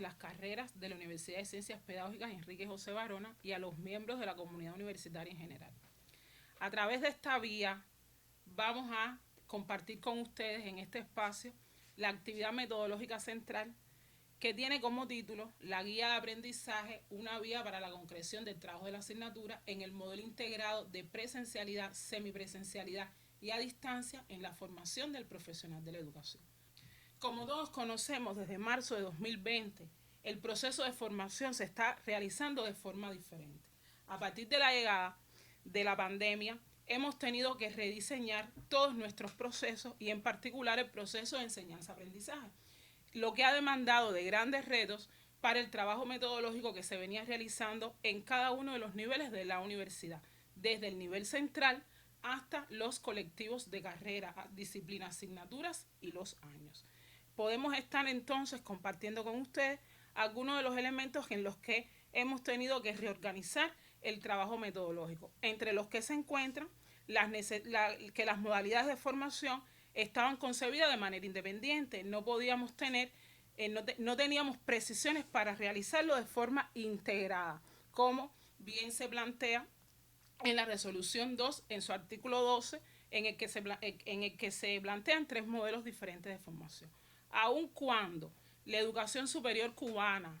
las carreras de la Universidad de Ciencias Pedagógicas Enrique José Barona y a los miembros de la comunidad universitaria en general. A través de esta vía vamos a compartir con ustedes en este espacio la actividad metodológica central que tiene como título la guía de aprendizaje, una vía para la concreción del trabajo de la asignatura en el modelo integrado de presencialidad, semipresencialidad y a distancia en la formación del profesional de la educación. Como todos conocemos, desde marzo de 2020, el proceso de formación se está realizando de forma diferente. A partir de la llegada de la pandemia, hemos tenido que rediseñar todos nuestros procesos y en particular el proceso de enseñanza-aprendizaje, lo que ha demandado de grandes retos para el trabajo metodológico que se venía realizando en cada uno de los niveles de la universidad, desde el nivel central hasta los colectivos de carrera, disciplinas, asignaturas y los años. Podemos estar entonces compartiendo con ustedes algunos de los elementos en los que hemos tenido que reorganizar el trabajo metodológico, entre los que se encuentran que las modalidades de formación estaban concebidas de manera independiente, no podíamos tener, no teníamos precisiones para realizarlo de forma integrada, como bien se plantea en la resolución 2, en su artículo 12, en el que se plantean 3 modelos diferentes de formación. Aun cuando la educación superior cubana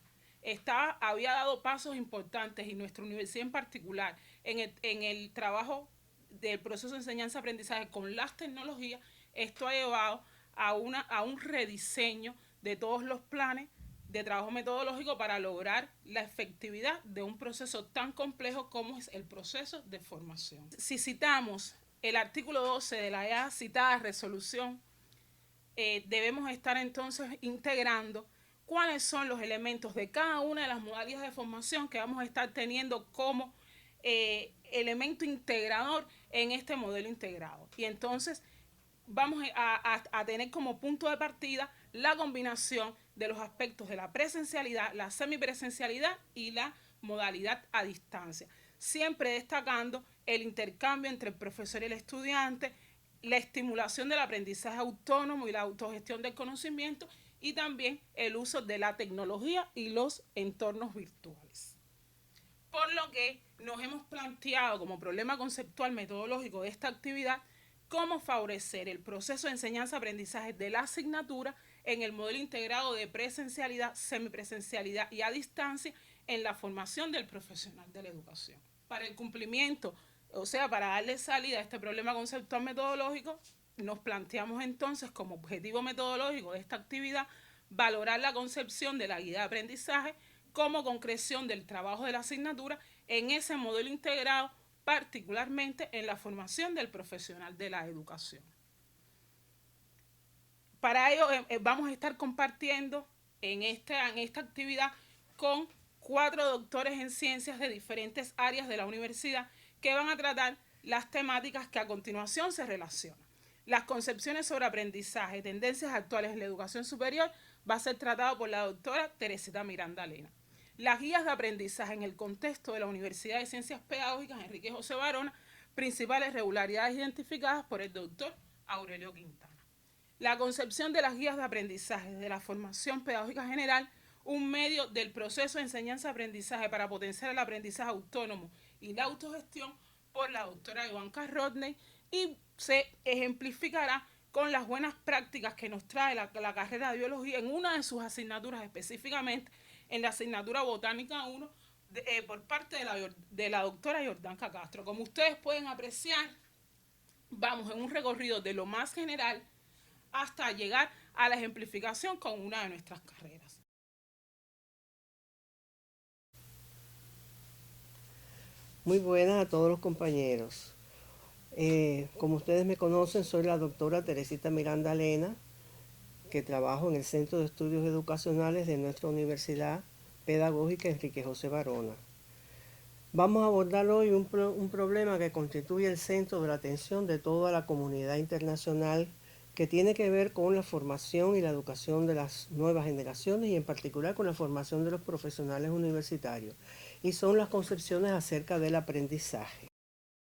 había dado pasos importantes y nuestra universidad en particular en el trabajo del proceso de enseñanza-aprendizaje con las tecnologías, esto ha llevado a un rediseño de todos los planes de trabajo metodológico para lograr la efectividad de un proceso tan complejo como es el proceso de formación. Si citamos el artículo 12 de la ya citada resolución, debemos estar entonces integrando cuáles son los elementos de cada una de las modalidades de formación que vamos a estar teniendo como elemento integrador en este modelo integrado. Y entonces vamos a tener como punto de partida la combinación de los aspectos de la presencialidad, la semipresencialidad y la modalidad a distancia, siempre destacando el intercambio entre el profesor y el estudiante, la estimulación del aprendizaje autónomo y la autogestión del conocimiento y también el uso de la tecnología y los entornos virtuales. Por lo que nos hemos planteado como problema conceptual metodológico de esta actividad cómo favorecer el proceso de enseñanza-aprendizaje de la asignatura en el modelo integrado de presencialidad, semipresencialidad y a distancia en la formación del profesional de la educación. Para el cumplimiento, o sea, para darle salida a este problema conceptual metodológico, nos planteamos entonces como objetivo metodológico de esta actividad valorar la concepción de la guía de aprendizaje como concreción del trabajo de la asignatura en ese modelo integrado, particularmente en la formación del profesional de la educación. Para ello vamos a estar compartiendo en esta actividad con 4 doctores en ciencias de diferentes áreas de la universidad que van a tratar las temáticas que a continuación se relacionan. Las concepciones sobre aprendizaje, tendencias actuales en la educación superior, va a ser tratado por la doctora Teresita Miranda Lena. Las guías de aprendizaje en el contexto de la Universidad de Ciencias Pedagógicas Enrique José Barona, principales regularidades identificadas por el doctor Aurelio Quintana. La concepción de las guías de aprendizaje de la formación pedagógica general, un medio del proceso de enseñanza-aprendizaje para potenciar el aprendizaje autónomo y la autogestión, por la doctora Ivanka Rodney, y se ejemplificará con las buenas prácticas que nos trae la carrera de biología en una de sus asignaturas, específicamente en la asignatura botánica 1 por parte de la doctora Jordanka Castro. Como ustedes pueden apreciar, vamos en un recorrido de lo más general hasta llegar a la ejemplificación con una de nuestras carreras. Muy buenas a todos los compañeros. Como ustedes me conocen, soy la doctora Teresita Miranda Lena, que trabajo en el Centro de Estudios Educacionales de nuestra Universidad Pedagógica Enrique José Barona. Vamos a abordar hoy un problema que constituye el centro de la atención de toda la comunidad internacional, que tiene que ver con la formación y la educación de las nuevas generaciones y en particular con la formación de los profesionales universitarios, y son las concepciones acerca del aprendizaje.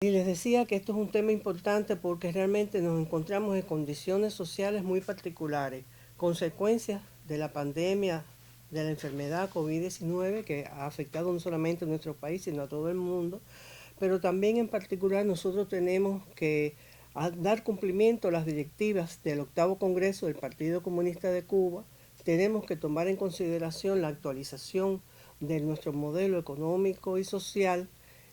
Y les decía que esto es un tema importante porque realmente nos encontramos en condiciones sociales muy particulares, consecuencias de la pandemia de la enfermedad COVID-19 que ha afectado no solamente a nuestro país, sino a todo el mundo, pero también en particular nosotros tenemos que dar cumplimiento a las directivas del 8º Congreso del Partido Comunista de Cuba. Tenemos que tomar en consideración la actualización de nuestro modelo económico y social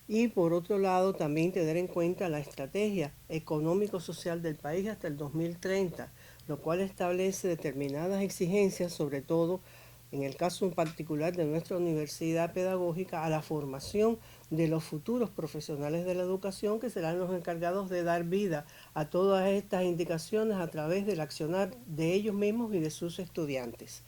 y por otro lado también tener en cuenta la estrategia económico-social del país hasta el 2030, lo cual establece determinadas exigencias, sobre todo en el caso en particular de nuestra universidad pedagógica, a la formación de los futuros profesionales de la educación que serán los encargados de dar vida a todas estas indicaciones a través del accionar de ellos mismos y de sus estudiantes.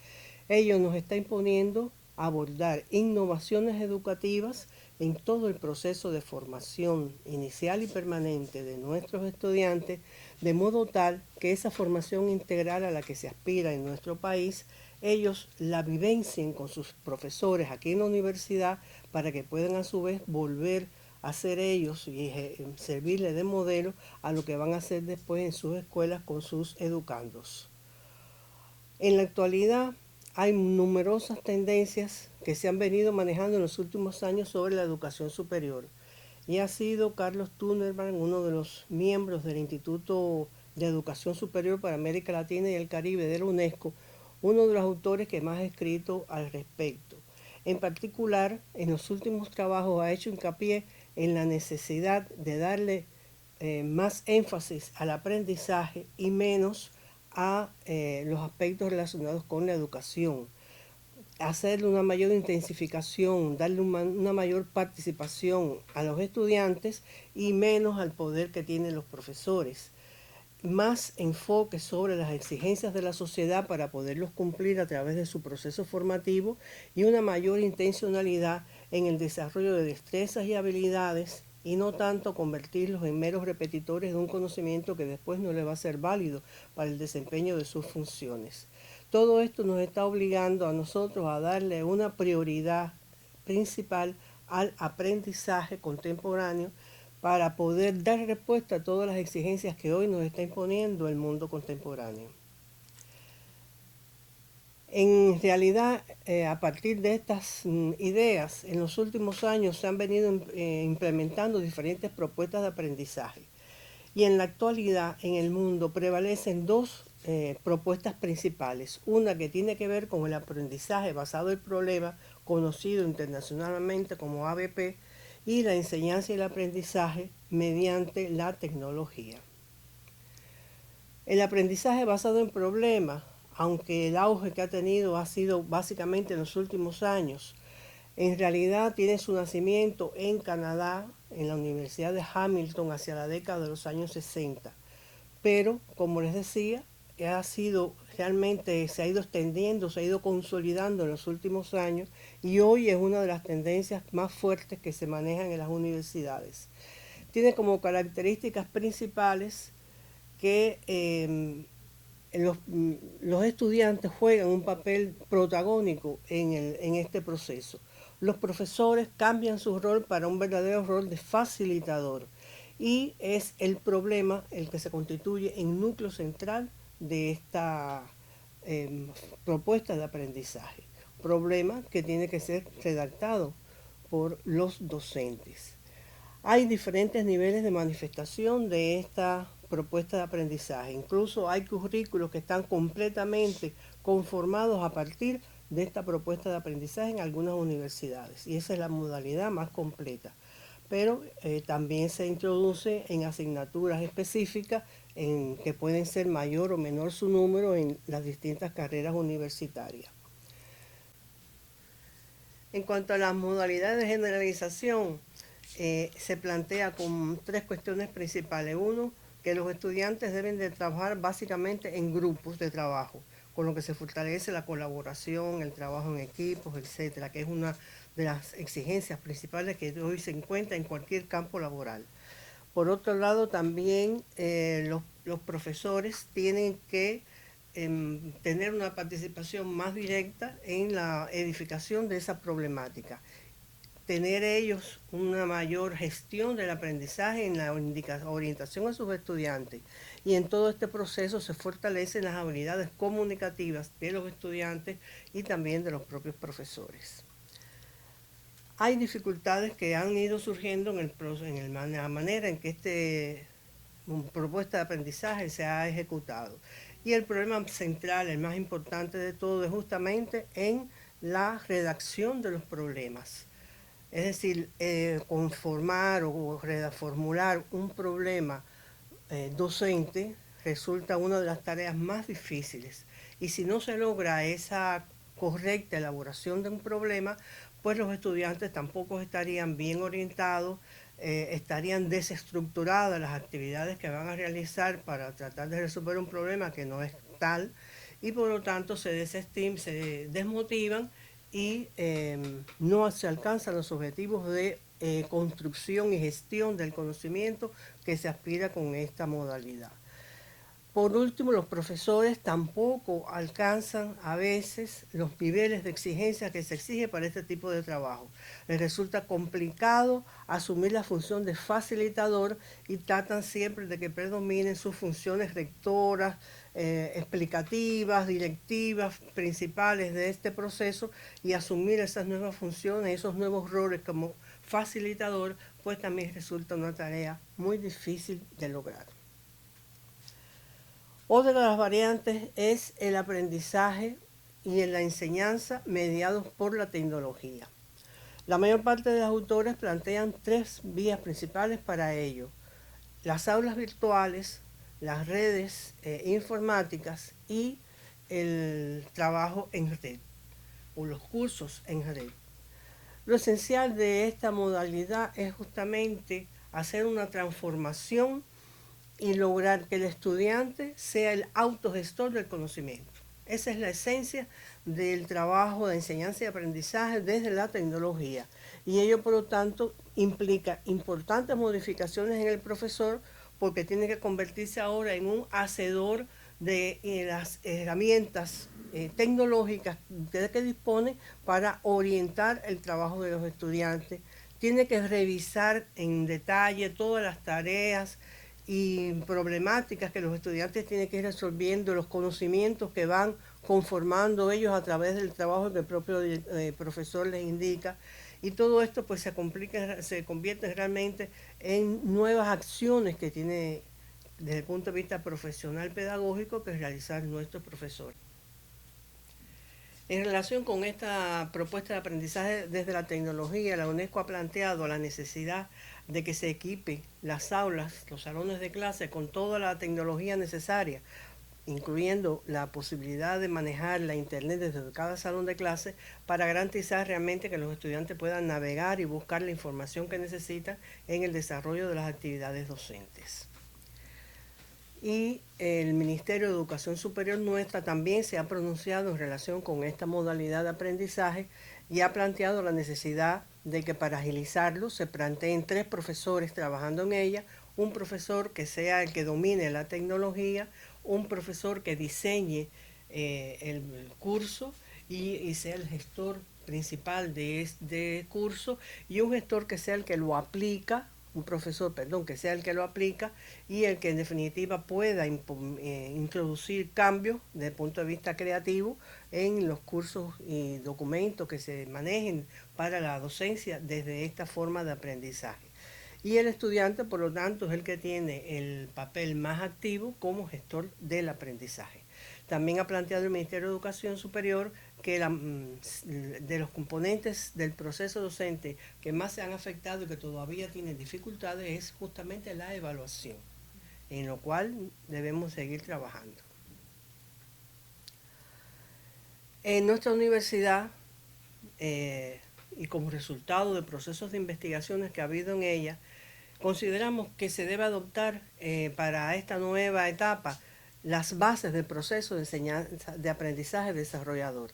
Ello nos está imponiendo abordar innovaciones educativas en todo el proceso de formación inicial y permanente de nuestros estudiantes, de modo tal que esa formación integral a la que se aspira en nuestro país, ellos la vivencien con sus profesores aquí en la universidad para que puedan a su vez volver a ser ellos y servirle de modelo a lo que van a hacer después en sus escuelas con sus educandos. En la actualidad hay numerosas tendencias que se han venido manejando en los últimos años sobre la educación superior. Y ha sido Carlos Tunerman, uno de los miembros del Instituto de Educación Superior para América Latina y el Caribe de la UNESCO, uno de los autores que más ha escrito al respecto. En particular, en los últimos trabajos ha hecho hincapié en la necesidad de darle más énfasis al aprendizaje y menos a los aspectos relacionados con la educación, hacerle una mayor intensificación, darle una mayor participación a los estudiantes y menos al poder que tienen los profesores. Más enfoque sobre las exigencias de la sociedad para poderlos cumplir a través de su proceso formativo y una mayor intencionalidad en el desarrollo de destrezas y habilidades y no tanto convertirlos en meros repetidores de un conocimiento que después no le va a ser válido para el desempeño de sus funciones. Todo esto nos está obligando a nosotros a darle una prioridad principal al aprendizaje contemporáneo para poder dar respuesta a todas las exigencias que hoy nos está imponiendo el mundo contemporáneo. En realidad, a partir de estas ideas, en los últimos años se han venido implementando diferentes propuestas de aprendizaje. Y en la actualidad, en el mundo, prevalecen dos propuestas principales. Una que tiene que ver con el aprendizaje basado en problema, conocido internacionalmente como ABP, y la enseñanza y el aprendizaje mediante la tecnología. El aprendizaje basado en problemas, aunque el auge que ha tenido ha sido básicamente en los últimos años, en realidad tiene su nacimiento en Canadá, en la Universidad de Hamilton, hacia la década de los años 60. Pero, como les decía, realmente se ha ido extendiendo, se ha ido consolidando en los últimos años y hoy es una de las tendencias más fuertes que se manejan en las universidades. Tiene como características principales que los estudiantes juegan un papel protagónico en este proceso. Los profesores cambian su rol para un verdadero rol de facilitador y es el problema el que se constituye en núcleo central de esta propuesta de aprendizaje. Problema que tiene que ser redactado por los docentes. Hay diferentes niveles de manifestación de esta propuesta de aprendizaje. Incluso hay currículos que están completamente conformados a partir de esta propuesta de aprendizaje en algunas universidades. Y esa es la modalidad más completa. Pero también se introduce en asignaturas específicas que pueden ser mayor o menor su número en las distintas carreras universitarias. En cuanto a las modalidades de generalización, se plantea con tres cuestiones principales. Uno, que los estudiantes deben de trabajar básicamente en grupos de trabajo, con lo que se fortalece la colaboración, el trabajo en equipos, etcétera, que es una de las exigencias principales que hoy se encuentra en cualquier campo laboral. Por otro lado, también los profesores tienen que tener una participación más directa en la edificación de esa problemática. tener ellos una mayor gestión del aprendizaje en la orientación a sus estudiantes. Y en todo este proceso se fortalecen las habilidades comunicativas de los estudiantes y también de los propios profesores. Hay dificultades que han ido surgiendo en la manera en que esta propuesta de aprendizaje se ha ejecutado. Y el problema central, el más importante de todo, es justamente en la redacción de los problemas. Es decir, conformar o formular un problema docente resulta una de las tareas más difíciles. Y si no se logra esa correcta elaboración de un problema, pues los estudiantes tampoco estarían bien orientados, estarían desestructuradas las actividades que van a realizar para tratar de resolver un problema que no es tal, y por lo tanto se desmotivan y no se alcanzan los objetivos de construcción y gestión del conocimiento que se aspira con esta modalidad. Por último, los profesores tampoco alcanzan a veces los niveles de exigencia que se exige para este tipo de trabajo. Les resulta complicado asumir la función de facilitador y tratan siempre de que predominen sus funciones rectoras, explicativas, directivas, principales de este proceso, y asumir esas nuevas funciones, esos nuevos roles como facilitador, pues también resulta una tarea muy difícil de lograr. Otra de las variantes es el aprendizaje y en la enseñanza mediados por la tecnología. La mayor parte de los autores plantean 3 vías principales para ello: las aulas virtuales, las redes informáticas y el trabajo en red o los cursos en red. Lo esencial de esta modalidad es justamente hacer una transformación y lograr que el estudiante sea el autogestor del conocimiento. Esa es la esencia del trabajo de enseñanza y aprendizaje desde la tecnología. Y ello, por lo tanto, implica importantes modificaciones en el profesor, porque tiene que convertirse ahora en un hacedor de las herramientas tecnológicas de que dispone para orientar el trabajo de los estudiantes. Tiene que revisar en detalle todas las tareas y problemáticas que los estudiantes tienen que ir resolviendo, los conocimientos que van conformando ellos a través del trabajo que el propio profesor les indica, y todo esto pues se convierte realmente en nuevas acciones que tiene desde el punto de vista profesional pedagógico que realizar nuestros profesores. En relación con esta propuesta de aprendizaje desde la tecnología, la UNESCO ha planteado la necesidad de que se equipe las aulas, los salones de clase con toda la tecnología necesaria, incluyendo la posibilidad de manejar la internet desde cada salón de clase, para garantizar realmente que los estudiantes puedan navegar y buscar la información que necesitan en el desarrollo de las actividades docentes. Y el Ministerio de Educación Superior nuestra también se ha pronunciado en relación con esta modalidad de aprendizaje y ha planteado la necesidad de que para agilizarlo se planteen 3 profesores trabajando en ella: un profesor que sea el que domine la tecnología, un profesor que diseñe el curso y sea el gestor principal de este curso, y un gestor que sea el que lo aplica, un profesor, perdón, que sea el que lo aplica y el que en definitiva pueda introducir cambios desde el punto de vista creativo en los cursos y documentos que se manejen para la docencia desde esta forma de aprendizaje. Y el estudiante, por lo tanto, es el que tiene el papel más activo como gestor del aprendizaje. También ha planteado el Ministerio de Educación Superior que de los componentes del proceso docente que más se han afectado y que todavía tienen dificultades es justamente la evaluación, en lo cual debemos seguir trabajando. En nuestra universidad, y como resultado de procesos de investigaciones que ha habido en ella, consideramos que se debe adoptar para esta nueva etapa las bases del proceso de enseñanza, de aprendizaje desarrollador.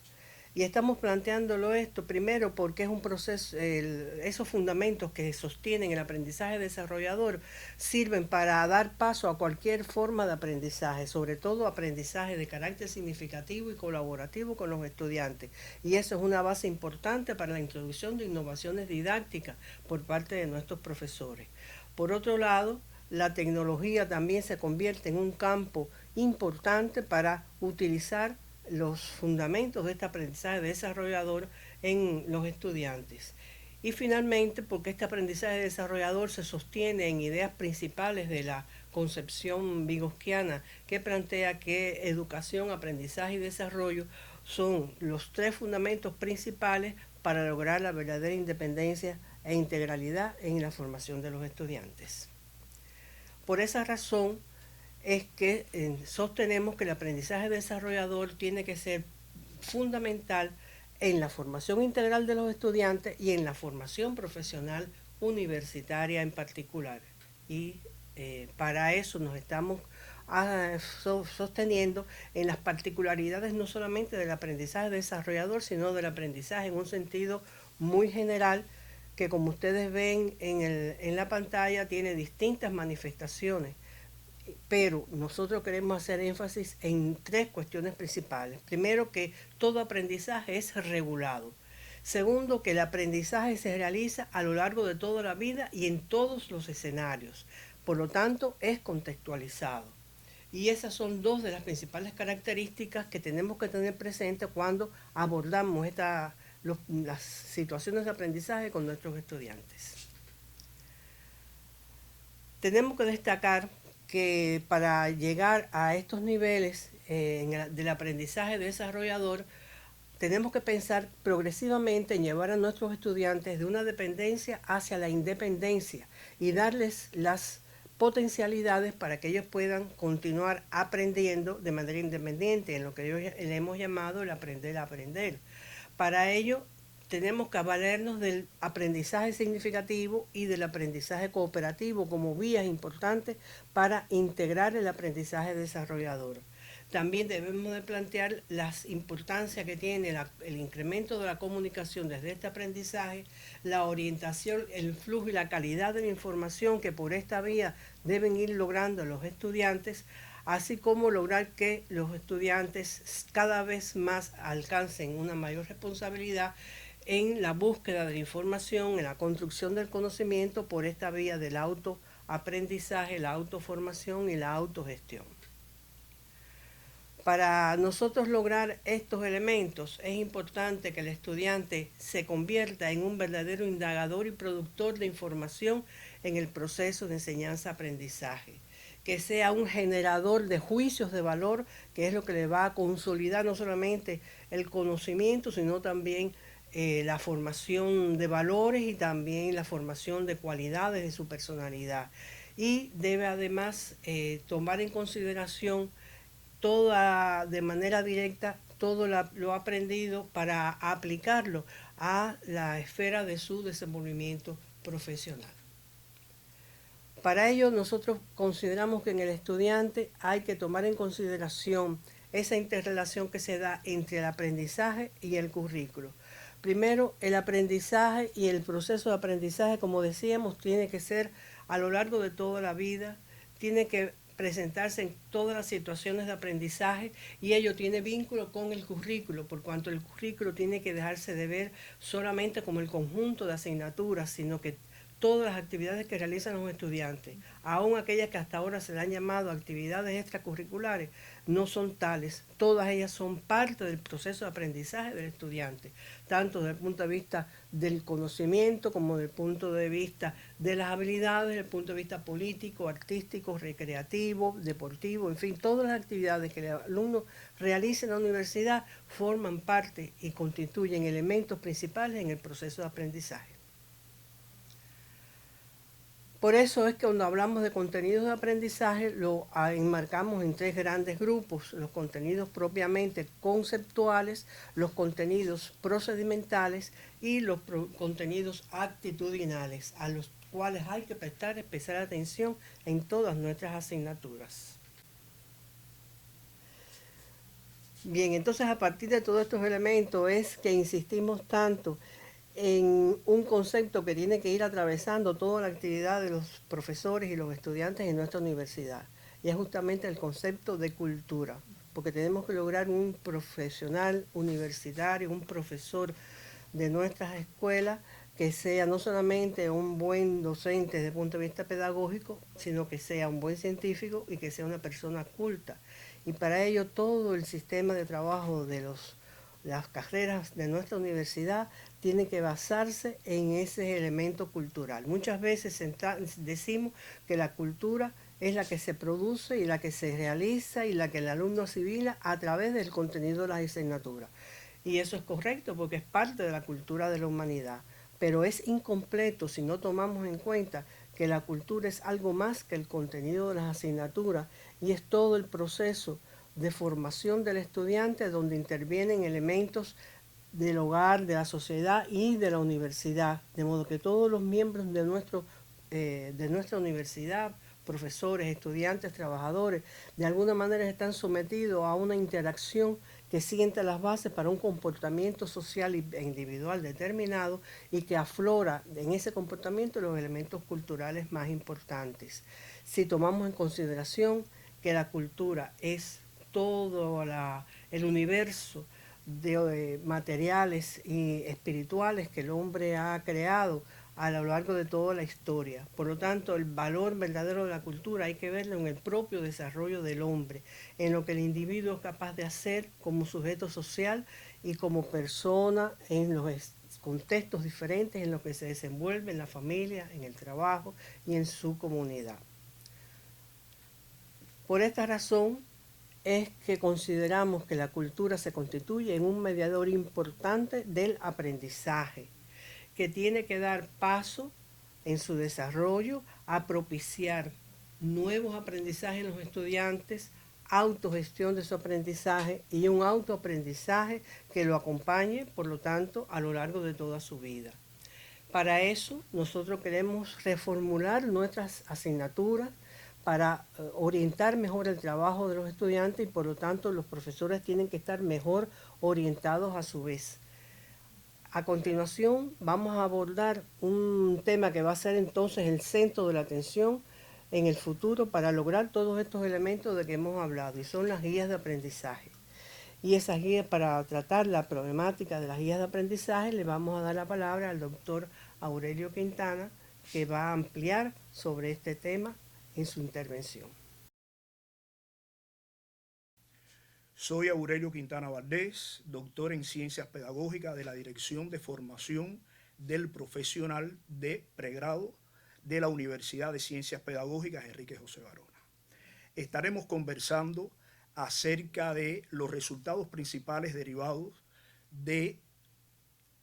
Y estamos planteándolo esto primero porque es un proceso, esos fundamentos que sostienen el aprendizaje desarrollador sirven para dar paso a cualquier forma de aprendizaje, sobre todo aprendizaje de carácter significativo y colaborativo con los estudiantes. Y eso es una base importante para la introducción de innovaciones didácticas por parte de nuestros profesores. Por otro lado, la tecnología también se convierte en un campo importante para utilizar los fundamentos de este aprendizaje desarrollador en los estudiantes. Y finalmente, porque este aprendizaje desarrollador se sostiene en ideas principales de la concepción vygotsquiana, que plantea que educación, aprendizaje y desarrollo son los tres fundamentos principales para lograr la verdadera independencia e integralidad en la formación de los estudiantes. Por esa razón es que sostenemos que el aprendizaje desarrollador tiene que ser fundamental en la formación integral de los estudiantes y en la formación profesional universitaria en particular. Y para eso nos estamos sosteniendo en las particularidades no solamente del aprendizaje desarrollador, sino del aprendizaje en un sentido muy general, que como ustedes ven en la pantalla tiene distintas manifestaciones, pero nosotros queremos hacer énfasis en tres cuestiones principales. Primero, que todo aprendizaje es regulado. Segundo, que el aprendizaje se realiza a lo largo de toda la vida y en todos los escenarios. Por lo tanto, es contextualizado. Y esas son dos de las principales características que tenemos que tener presente cuando abordamos las situaciones de aprendizaje con nuestros estudiantes. Tenemos que destacar que para llegar a estos niveles del aprendizaje desarrollador, tenemos que pensar progresivamente en llevar a nuestros estudiantes de una dependencia hacia la independencia y darles las potencialidades para que ellos puedan continuar aprendiendo de manera independiente, en lo que le hemos llamado el aprender a aprender. Para ello, tenemos que valernos del aprendizaje significativo y del aprendizaje cooperativo como vías importantes para integrar el aprendizaje desarrollador. También debemos de plantear las importancias que tiene el incremento de la comunicación desde este aprendizaje, la orientación, el flujo y la calidad de la información que por esta vía deben ir logrando los estudiantes, así como lograr que los estudiantes cada vez más alcancen una mayor responsabilidad en la búsqueda de la información, en la construcción del conocimiento por esta vía del autoaprendizaje, la autoformación y la autogestión. Para nosotros lograr estos elementos es importante que el estudiante se convierta en un verdadero indagador y productor de información en el proceso de enseñanza-aprendizaje, que sea un generador de juicios de valor, que es lo que le va a consolidar no solamente el conocimiento, sino también la formación de valores y también la formación de cualidades de su personalidad. Y debe además tomar en consideración de manera directa todo lo aprendido para aplicarlo a la esfera de su desenvolvimiento profesional. Para ello nosotros consideramos que en el estudiante hay que tomar en consideración esa interrelación que se da entre el aprendizaje y el currículo. Primero, el aprendizaje y el proceso de aprendizaje, como decíamos, tiene que ser a lo largo de toda la vida, tiene que presentarse en todas las situaciones de aprendizaje y ello tiene vínculo con el currículo, por cuanto el currículo tiene que dejarse de ver solamente como el conjunto de asignaturas, sino que todas las actividades que realizan los estudiantes, aun aquellas que hasta ahora se le han llamado actividades extracurriculares, no son tales. Todas ellas son parte del proceso de aprendizaje del estudiante, tanto desde el punto de vista del conocimiento como desde el punto de vista de las habilidades, desde el punto de vista político, artístico, recreativo, deportivo, en fin, todas las actividades que el alumno realiza en la universidad forman parte y constituyen elementos principales en el proceso de aprendizaje. Por eso es que cuando hablamos de contenidos de aprendizaje lo enmarcamos en tres grandes grupos: los contenidos propiamente conceptuales, los contenidos procedimentales y los contenidos actitudinales, a los cuales hay que prestar especial atención en todas nuestras asignaturas. Bien, entonces a partir de todos estos elementos es que insistimos tanto en un concepto que tiene que ir atravesando toda la actividad de los profesores y los estudiantes en nuestra universidad. Y es justamente el concepto de cultura, porque tenemos que lograr un profesional universitario, un profesor de nuestras escuelas que sea no solamente un buen docente desde el punto de vista pedagógico, sino que sea un buen científico y que sea una persona culta. Y para ello todo el sistema de trabajo de las carreras de nuestra universidad tiene que basarse en ese elemento cultural. Muchas veces decimos que la cultura es la que se produce y la que se realiza y la que el alumno asimila a través del contenido de las asignaturas. Y eso es correcto porque es parte de la cultura de la humanidad. Pero es incompleto si no tomamos en cuenta que la cultura es algo más que el contenido de las asignaturas y es todo el proceso de formación del estudiante donde intervienen elementos del hogar, de la sociedad y de la universidad. De modo que todos los miembros de nuestra universidad, profesores, estudiantes, trabajadores, de alguna manera están sometidos a una interacción que sienta las bases para un comportamiento social e individual determinado y que aflora en ese comportamiento los elementos culturales más importantes. Si tomamos en consideración que la cultura es todo el universo de materiales y espirituales que el hombre ha creado a lo largo de toda la historia. Por lo tanto, el valor verdadero de la cultura hay que verlo en el propio desarrollo del hombre, en lo que el individuo es capaz de hacer como sujeto social y como persona en los contextos diferentes en los que se desenvuelve en la familia, en el trabajo y en su comunidad. Por esta razón es que consideramos que la cultura se constituye en un mediador importante del aprendizaje, que tiene que dar paso en su desarrollo a propiciar nuevos aprendizajes en los estudiantes, autogestión de su aprendizaje y un autoaprendizaje que lo acompañe, por lo tanto, a lo largo de toda su vida. Para eso, nosotros queremos reformular nuestras asignaturas para orientar mejor el trabajo de los estudiantes y por lo tanto los profesores tienen que estar mejor orientados a su vez. A continuación vamos a abordar un tema que va a ser entonces el centro de la atención en el futuro para lograr todos estos elementos de que hemos hablado y son las guías de aprendizaje. Y esas guías, para tratar la problemática de las guías de aprendizaje, le vamos a dar la palabra al doctor Aurelio Quintana, que va a ampliar sobre este tema en su intervención. Soy Aurelio Quintana Valdés, doctor en Ciencias Pedagógicas de la Dirección de Formación del Profesional de Pregrado de la Universidad de Ciencias Pedagógicas Enrique José Barona. Estaremos conversando acerca de los resultados principales derivados de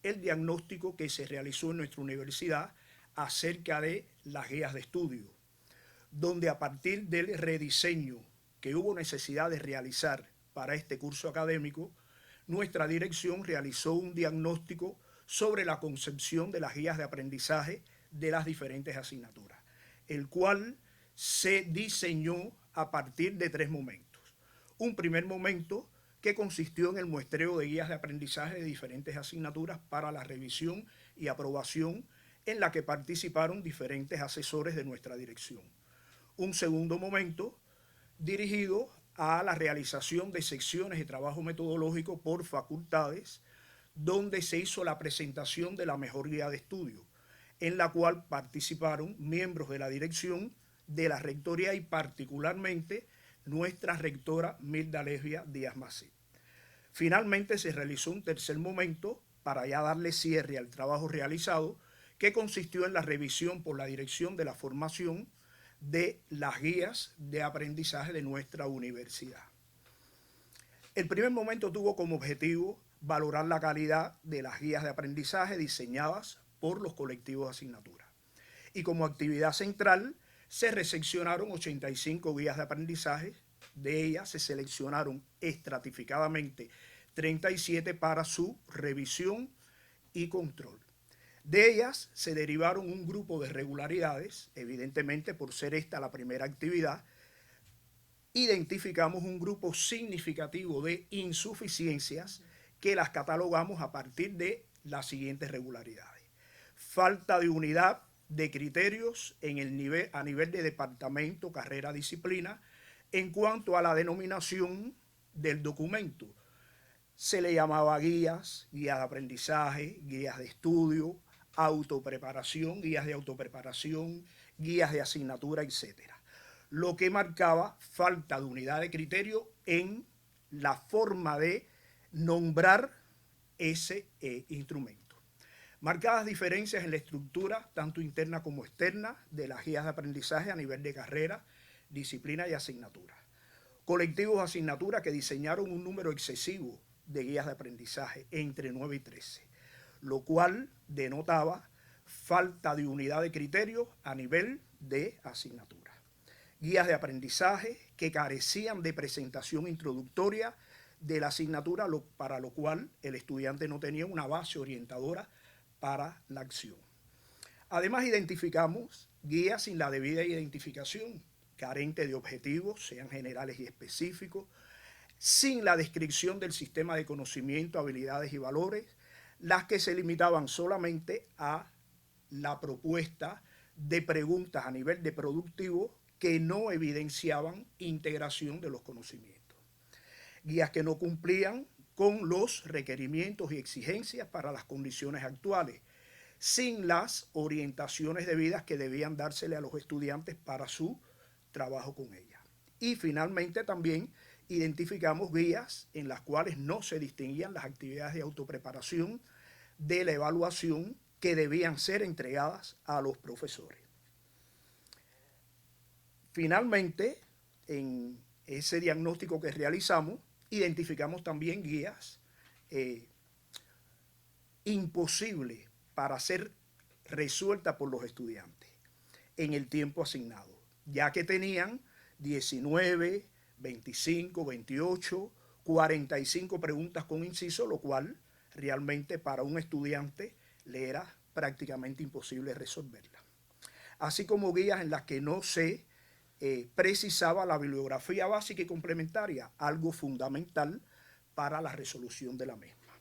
el diagnóstico que se realizó en nuestra universidad acerca de las guías de estudio, donde a partir del rediseño que hubo necesidad de realizar para este curso académico, nuestra dirección realizó un diagnóstico sobre la concepción de las guías de aprendizaje de las diferentes asignaturas, el cual se diseñó a partir de 3 momentos. Un primer momento que consistió en el muestreo de guías de aprendizaje de diferentes asignaturas para la revisión y aprobación, en la que participaron diferentes asesores de nuestra dirección. Un segundo momento dirigido a la realización de secciones de trabajo metodológico por facultades, donde se hizo la presentación de la mejor guía de estudio, en la cual participaron miembros de la dirección, de la rectoría y particularmente nuestra rectora Milda Lesbia Díaz Macé. Finalmente se realizó un tercer momento para ya darle cierre al trabajo realizado, que consistió en la revisión por la dirección de la formación de las guías de aprendizaje de nuestra universidad. El primer momento tuvo como objetivo valorar la calidad de las guías de aprendizaje diseñadas por los colectivos de asignatura. Y como actividad central se recepcionaron 85 guías de aprendizaje, de ellas se seleccionaron estratificadamente 37 para su revisión y control. De ellas se derivaron un grupo de irregularidades, evidentemente por ser esta la primera actividad, identificamos un grupo significativo de insuficiencias que las catalogamos a partir de las siguientes regularidades. Falta de unidad de criterios a nivel de departamento, carrera, disciplina, en cuanto a la denominación del documento. Se le llamaba guías de aprendizaje, guías de estudio, autopreparación, guías de autopreparación, guías de asignatura, etc. Lo que marcaba falta de unidad de criterio en la forma de nombrar ese instrumento. Marcadas diferencias en la estructura, tanto interna como externa, de las guías de aprendizaje a nivel de carrera, disciplina y asignatura. Colectivos de asignatura que diseñaron un número excesivo de guías de aprendizaje, entre 9 y 13, lo cual denotaba falta de unidad de criterio a nivel de asignatura. Guías de aprendizaje que carecían de presentación introductoria de la asignatura, para lo cual el estudiante no tenía una base orientadora para la acción. Además, identificamos guías sin la debida identificación, carente de objetivos, sean generales y específicos, sin la descripción del sistema de conocimiento, habilidades y valores, las que se limitaban solamente a la propuesta de preguntas a nivel de productivo que no evidenciaban integración de los conocimientos. Guías que no cumplían con los requerimientos y exigencias para las condiciones actuales, sin las orientaciones debidas que debían dársele a los estudiantes para su trabajo con ella. Y finalmente también identificamos guías en las cuales no se distinguían las actividades de autopreparación de la evaluación que debían ser entregadas a los profesores. Finalmente, en ese diagnóstico que realizamos, identificamos también guías imposibles para ser resueltas por los estudiantes en el tiempo asignado, ya que tenían 19, 25, 28, 45 preguntas con inciso, lo cual realmente para un estudiante le era prácticamente imposible resolverla. Así como guías en las que no se precisaba la bibliografía básica y complementaria, algo fundamental para la resolución de la misma.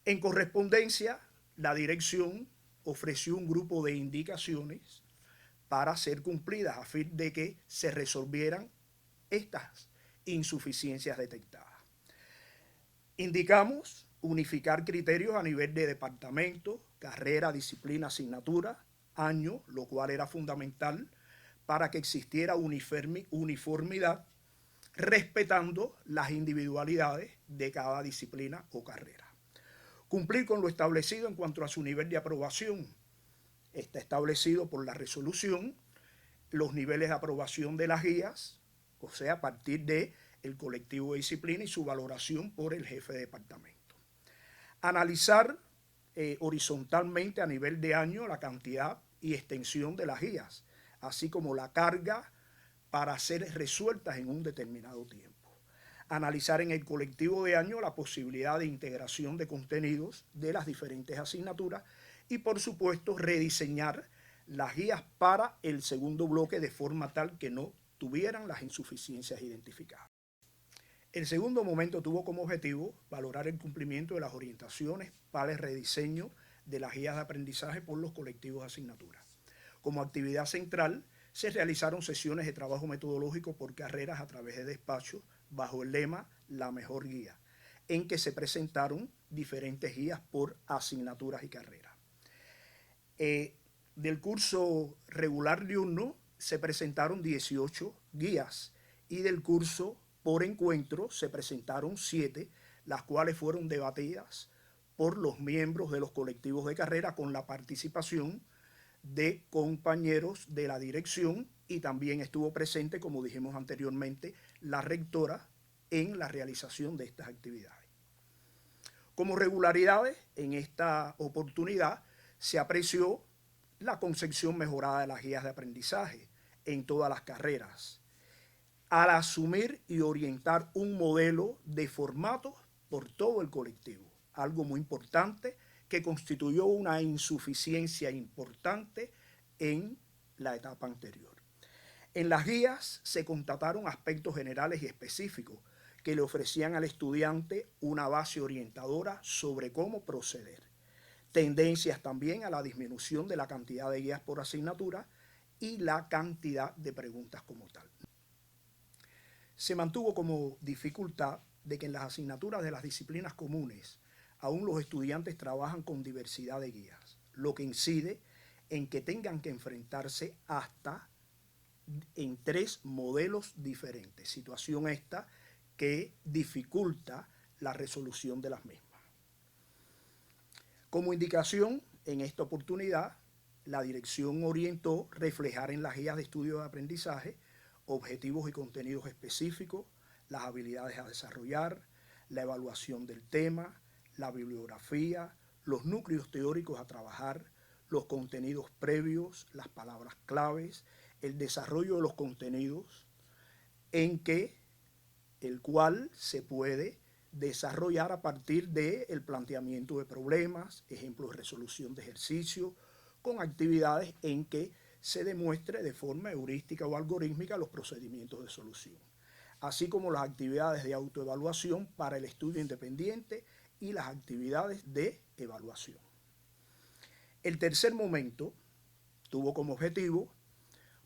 En correspondencia, la dirección ofreció un grupo de indicaciones para ser cumplidas a fin de que se resolvieran estas insuficiencias detectadas. Indicamos unificar criterios a nivel de departamento, carrera, disciplina, asignatura, año, lo cual era fundamental para que existiera uniformidad, respetando las individualidades de cada disciplina o carrera. Cumplir con lo establecido en cuanto a su nivel de aprobación. Está establecido por la resolución los niveles de aprobación de las guías, o sea, a partir del colectivo de disciplina y su valoración por el jefe de departamento. Analizar horizontalmente a nivel de año la cantidad y extensión de las guías, así como la carga para ser resueltas en un determinado tiempo. Analizar en el colectivo de año la posibilidad de integración de contenidos de las diferentes asignaturas y, por supuesto, rediseñar las guías para el segundo bloque de forma tal que no tuvieran las insuficiencias identificadas. El segundo momento tuvo como objetivo valorar el cumplimiento de las orientaciones para el rediseño de las guías de aprendizaje por los colectivos de asignaturas. Como actividad central, se realizaron sesiones de trabajo metodológico por carreras a través de despachos bajo el lema La Mejor Guía, en que se presentaron diferentes guías por asignaturas y carreras. Del curso regular diurno se presentaron 18 guías y del curso por encuentro se presentaron 7, las cuales fueron debatidas por los miembros de los colectivos de carrera con la participación de compañeros de la dirección y también estuvo presente, como dijimos anteriormente, la rectora en la realización de estas actividades. Como regularidades, en esta oportunidad se apreció la concepción mejorada de las guías de aprendizaje en todas las carreras, al asumir y orientar un modelo de formatos por todo el colectivo, algo muy importante que constituyó una insuficiencia importante en la etapa anterior. En las guías se constataron aspectos generales y específicos que le ofrecían al estudiante una base orientadora sobre cómo proceder. Tendencias también a la disminución de la cantidad de guías por asignatura y la cantidad de preguntas como tal. Se mantuvo como dificultad de que en las asignaturas de las disciplinas comunes aún los estudiantes trabajan con diversidad de guías, lo que incide en que tengan que enfrentarse hasta en 3 modelos diferentes, situación esta que dificulta la resolución de las mismas. Como indicación, en esta oportunidad, la dirección orientó reflejar en las guías de estudio de aprendizaje objetivos y contenidos específicos, las habilidades a desarrollar, la evaluación del tema, la bibliografía, los núcleos teóricos a trabajar, los contenidos previos, las palabras claves, el desarrollo de los contenidos en que el cual se puede desarrollar a partir del planteamiento de problemas, ejemplos de resolución de ejercicios, con actividades en que se demuestre de forma heurística o algorítmica los procedimientos de solución, así como las actividades de autoevaluación para el estudio independiente y las actividades de evaluación. El tercer momento tuvo como objetivo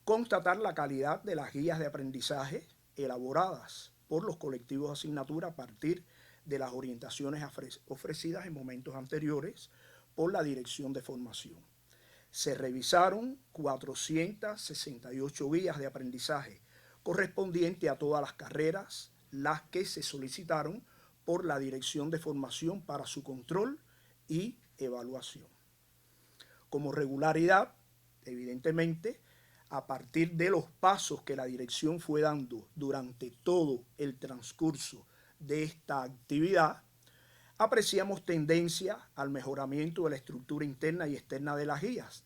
constatar la calidad de las guías de aprendizaje elaboradas por los colectivos de asignatura a partir de las orientaciones ofrecidas en momentos anteriores por la Dirección de Formación. Se revisaron 468 guías de aprendizaje correspondientes a todas las carreras, las que se solicitaron por la Dirección de Formación para su control y evaluación. Como regularidad, evidentemente, a partir de los pasos que la dirección fue dando durante todo el transcurso de esta actividad, apreciamos tendencia al mejoramiento de la estructura interna y externa de las guías.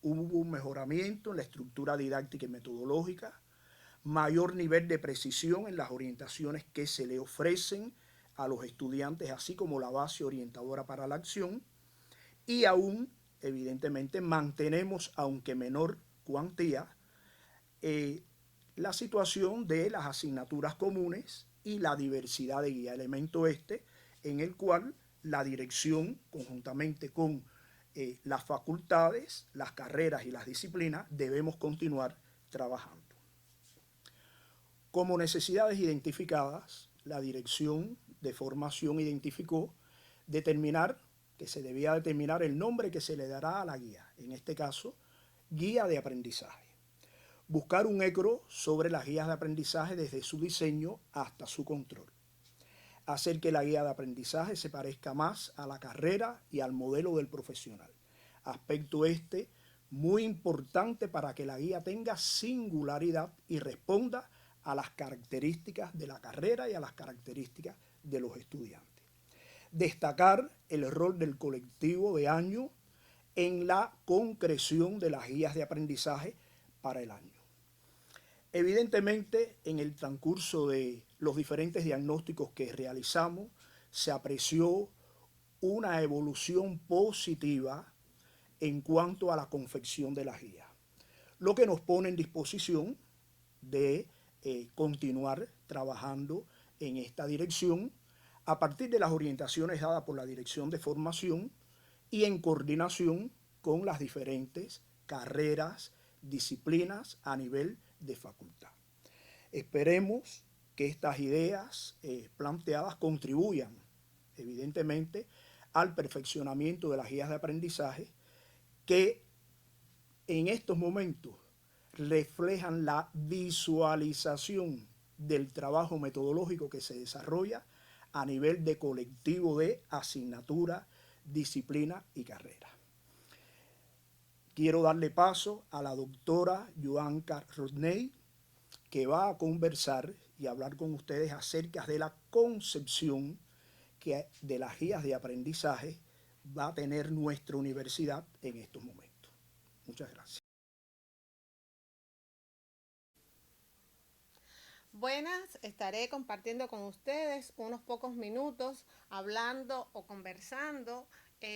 Hubo un mejoramiento en la estructura didáctica y metodológica, mayor nivel de precisión en las orientaciones que se le ofrecen a los estudiantes, así como la base orientadora para la acción, y aún, evidentemente, mantenemos, aunque menor cuantía, la situación de las asignaturas comunes y la diversidad de guía, elemento en el cual la dirección, conjuntamente con las facultades, las carreras y las disciplinas, debemos continuar trabajando. Como necesidades identificadas, la Dirección de Formación identificó que se debía determinar el nombre que se le dará a la guía, en este caso, guía de aprendizaje. Buscar un eco sobre las guías de aprendizaje desde su diseño hasta su control. Hacer que la guía de aprendizaje se parezca más a la carrera y al modelo del profesional. Aspecto muy importante para que la guía tenga singularidad y responda a las características de la carrera y a las características de los estudiantes. Destacar el rol del colectivo de año en la concreción de las guías de aprendizaje para el año. Evidentemente, en el transcurso de los diferentes diagnósticos que realizamos, se apreció una evolución positiva en cuanto a la confección de las guías, lo que nos pone en disposición de continuar trabajando en esta dirección a partir de las orientaciones dadas por la Dirección de Formación y en coordinación con las diferentes carreras, disciplinas a nivel de facultad. Esperemos que estas ideas planteadas contribuyan, evidentemente, al perfeccionamiento de las guías de aprendizaje que en estos momentos reflejan la visualización del trabajo metodológico que se desarrolla a nivel de colectivo de asignatura, disciplina y carrera. Quiero darle paso a la doctora Joanka Rodney, que va a conversar y hablar con ustedes acerca de la concepción que de las guías de aprendizaje va a tener nuestra universidad en estos momentos. Muchas gracias. Buenas, estaré compartiendo con ustedes unos pocos minutos hablando o conversando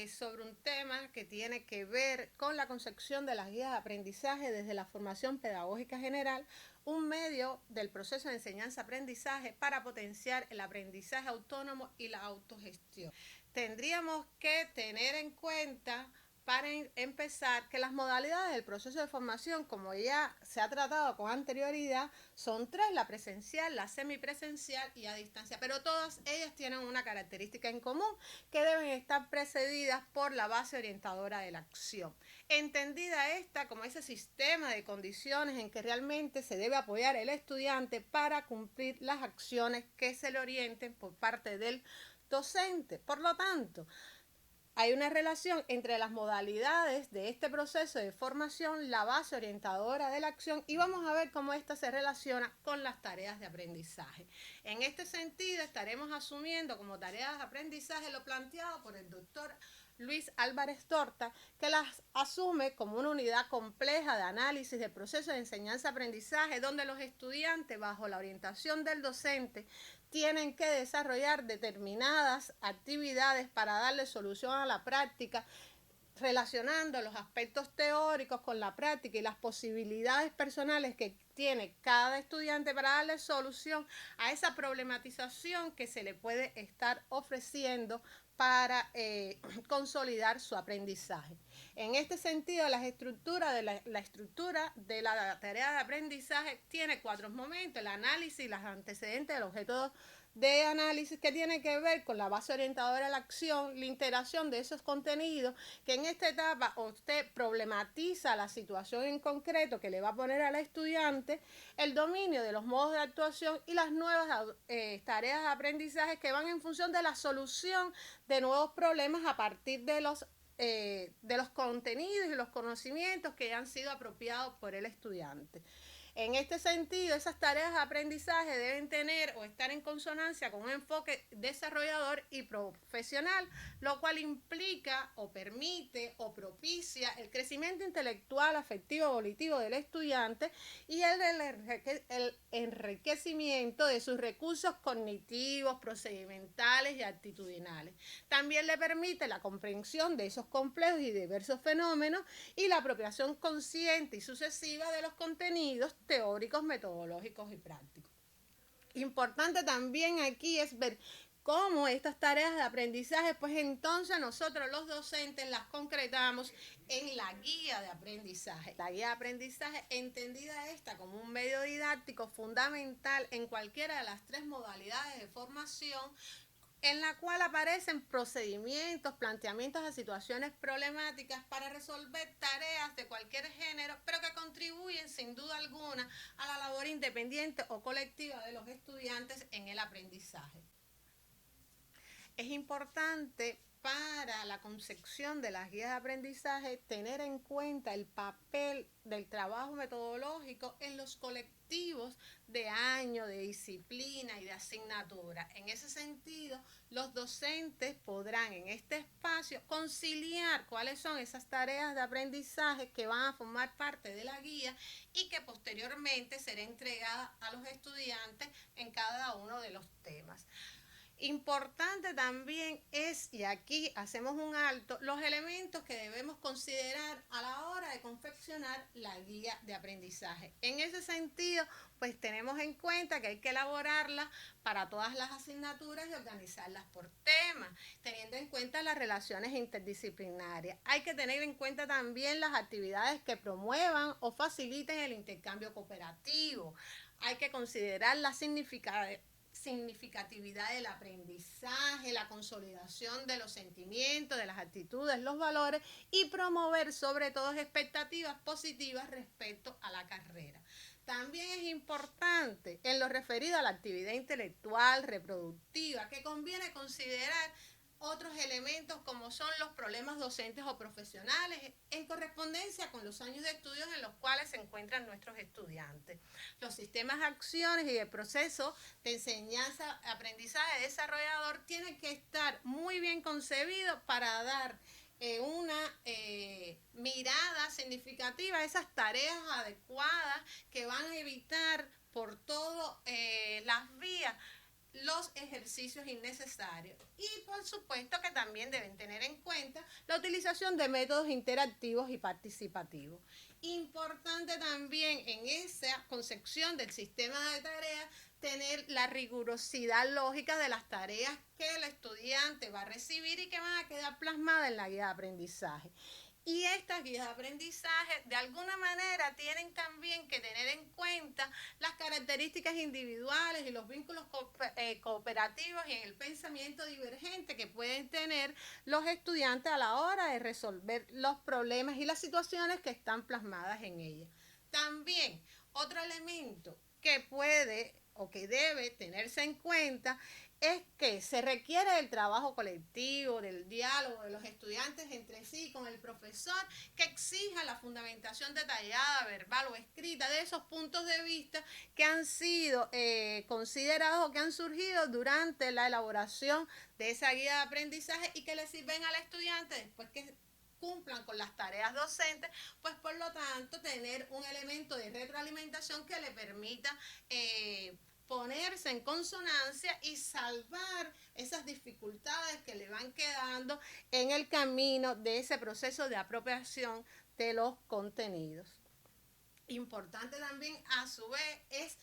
sobre un tema que tiene que ver con la concepción de las guías de aprendizaje desde la formación pedagógica general, un medio del proceso de enseñanza-aprendizaje para potenciar el aprendizaje autónomo y la autogestión. Tendríamos que tener en cuenta, para empezar, que las modalidades del proceso de formación, como ya se ha tratado con anterioridad, son tres: la presencial, la semipresencial y a distancia, pero todas ellas tienen una característica en común, que deben estar precedidas por la base orientadora de la acción. Entendida esta como ese sistema de condiciones en que realmente se debe apoyar el estudiante para cumplir las acciones que se le orienten por parte del docente. Por lo tanto, hay una relación entre las modalidades de este proceso de formación, la base orientadora de la acción, y vamos a ver cómo esta se relaciona con las tareas de aprendizaje. En este sentido, estaremos asumiendo como tareas de aprendizaje lo planteado por el doctor Luis Álvarez Torta, que las asume como una unidad compleja de análisis del proceso de enseñanza-aprendizaje, donde los estudiantes, bajo la orientación del docente, tienen que desarrollar determinadas actividades para darle solución a la práctica, relacionando los aspectos teóricos con la práctica y las posibilidades personales que tiene cada estudiante para darle solución a esa problematización que se le puede estar ofreciendo para consolidar su aprendizaje. En este sentido, la estructura de la tarea de aprendizaje tiene 4 momentos: el análisis y los antecedentes del objeto de análisis, que tiene que ver con la base orientadora de la acción, la integración de esos contenidos, que en esta etapa usted problematiza la situación en concreto que le va a poner al estudiante, el dominio de los modos de actuación y las nuevas tareas de aprendizaje que van en función de la solución de nuevos problemas a partir de los contenidos y los conocimientos que han sido apropiados por el estudiante. En este sentido, esas tareas de aprendizaje deben tener o estar en consonancia con un enfoque desarrollador y profesional, lo cual implica o permite o propicia el crecimiento intelectual, afectivo, volitivo del estudiante y el enriquecimiento de sus recursos cognitivos, procedimentales y actitudinales. También le permite la comprensión de esos complejos y diversos fenómenos y la apropiación consciente y sucesiva de los contenidos teóricos, metodológicos y prácticos. Importante también aquí es ver cómo estas tareas de aprendizaje, pues entonces nosotros los docentes las concretamos en la guía de aprendizaje. La guía de aprendizaje, entendida esta como un medio didáctico fundamental en cualquiera de las 3 modalidades de formación, en la cual aparecen procedimientos, planteamientos de situaciones problemáticas para resolver tareas de cualquier género, pero que contribuyen sin duda alguna a la labor independiente o colectiva de los estudiantes en el aprendizaje. Es importante para la concepción de las guías de aprendizaje tener en cuenta el papel del trabajo metodológico en los colectivos de año, de disciplina y de asignatura. En ese sentido, los docentes podrán en este espacio conciliar cuáles son esas tareas de aprendizaje que van a formar parte de la guía y que posteriormente será entregada a los estudiantes en cada uno de los temas. Importante también es, y aquí hacemos un alto, los elementos que debemos considerar a la hora de confeccionar la guía de aprendizaje. En ese sentido, pues tenemos en cuenta que hay que elaborarla para todas las asignaturas y organizarlas por temas, teniendo en cuenta las relaciones interdisciplinarias. Hay que tener en cuenta también las actividades que promuevan o faciliten el intercambio cooperativo. Hay que considerar la significatividad del aprendizaje, la consolidación de los sentimientos, de las actitudes, los valores y promover sobre todo expectativas positivas respecto a la carrera. También es importante en lo referido a la actividad intelectual, reproductiva, que conviene considerar otros elementos como son los problemas docentes o profesionales en correspondencia con los años de estudios en los cuales se encuentran nuestros estudiantes. Los sistemas de acciones y el proceso de enseñanza, aprendizaje desarrollador tienen que estar muy bien concebidos para dar una mirada significativa a esas tareas adecuadas que van a evitar por todas las vías los ejercicios innecesarios. Y por supuesto que también deben tener en cuenta la utilización de métodos interactivos y participativos. Importante también en esa concepción del sistema de tareas tener la rigurosidad lógica de las tareas que el estudiante va a recibir y que van a quedar plasmadas en la guía de aprendizaje. Y estas guías de aprendizaje de alguna manera tienen también que tener en cuenta las características individuales y los vínculos cooperativos y en el pensamiento divergente que pueden tener los estudiantes a la hora de resolver los problemas y las situaciones que están plasmadas en ellas. También otro elemento que puede o que debe tenerse en cuenta es que se requiere del trabajo colectivo, del diálogo de los estudiantes entre sí con el profesor, que exija la fundamentación detallada, verbal o escrita de esos puntos de vista que han sido considerados o que han surgido durante la elaboración de esa guía de aprendizaje y que le sirven al estudiante después que cumplan con las tareas docentes, pues por lo tanto tener un elemento de retroalimentación que le permita ponerse en consonancia y salvar esas dificultades que le van quedando en el camino de ese proceso de apropiación de los contenidos. Importante también a su vez es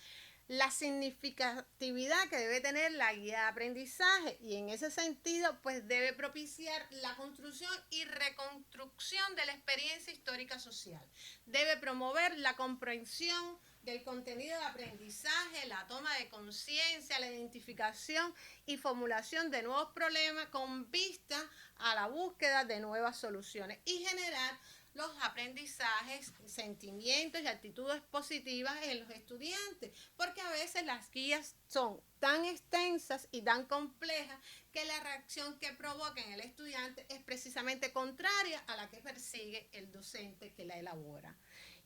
la significatividad que debe tener la guía de aprendizaje y en ese sentido pues debe propiciar la construcción y reconstrucción de la experiencia histórica social. Debe promover la comprensión del contenido de aprendizaje, la toma de conciencia, la identificación y formulación de nuevos problemas con vista a la búsqueda de nuevas soluciones y generar los aprendizajes, sentimientos y actitudes positivas en los estudiantes, porque a veces las guías son tan extensas y tan complejas que la reacción que provoca en el estudiante es precisamente contraria a la que persigue el docente que la elabora.